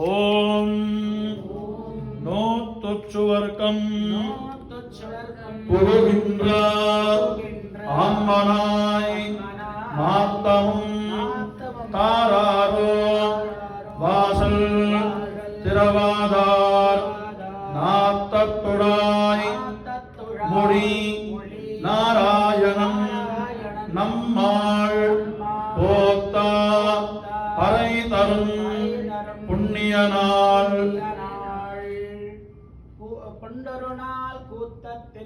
ஓம் no தொச்சுவர்க்கம் புகுகின்ற ஆன்மனாய் மாத்தமும் தாராரோ வாசல் திரவாதார் நாத்தத்துடாய் மொழி நாராயணன் நம்மாள் போத்தா பறை தரும் புண்ணிய நாள்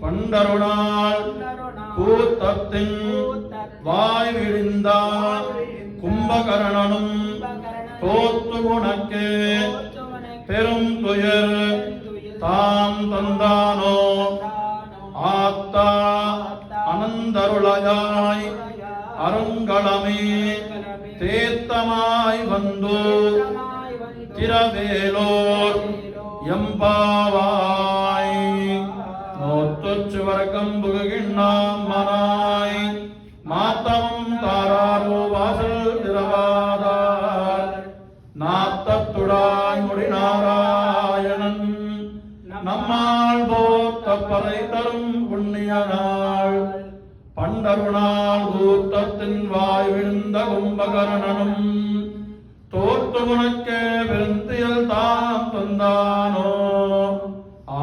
பண்டருநாள் கூத்தத்தின் வாய் விழிந்தார் கும்பகர்ணனும் தோத்து உனக்கு பெரும் துயர் தாம் தந்தானோ ஆத்தா அனந்தருளையாய் அருங்களமே தேத்தமாய் வந்து திரவேலோர் எம்பாவாய் நோத்தொச்சுவர்க்கம் புகுகின்றாம் மனாய் மாத்தமும் தாராரோ வாசல் திரவாதார் நாத்தத்துடாய் மொழி நாராயணன் நம்மால் போத்த பறை தரும் புண்ணிய நாள் பண்டருநாள் கூத்தத்தின் வாய் விழுந்த கும்பகர்ணனும் தோற்று உனக்கே பெருந்தியல் தாம் தந்தானோ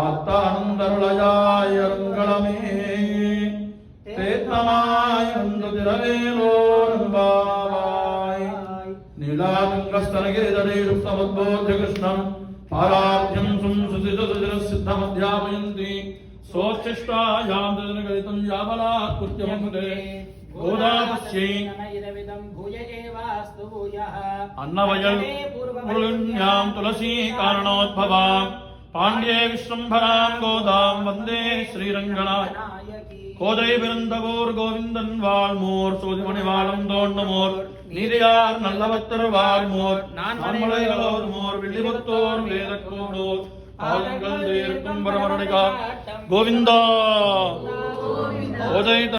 ஆத்தானந்தருளையாய் அருங்களமே தேத்தமாய் வந்து திரவேலோரம்பாவாய் நீலாங்கஸ்தனகிரிதரே சுப்தமத்போத்ய கிருஷ்ணம் பாராத்யம் சுசிதசித்தமத்யாபயந்தி சோச்சிஷ்டாயாம் ததனகலிதம் யாபலாத் குத்யமமுதே கோதாபஸ்யை அன்னவயல் முழுஞாம் துளசி காரணோத்பவாம் பாண்டியே விஸ்வம்பராம் கோதாம் வந்தே ஸ்ரீரங்கநாய் கோதை பிறந்தவோர் கோவிந்தன் வாழ்மோர் சோதிமணி வாழும் தோண்டுமோர் நீதியார் நல்லவத்தர் வாழ்மோர் நான்மலைகளோர் மோர் வில்லிபுத்தோர் வேதக்கோடோர் பாதங்கள் இருக்கும் பரமரணிகா கோவிந்தா கோதை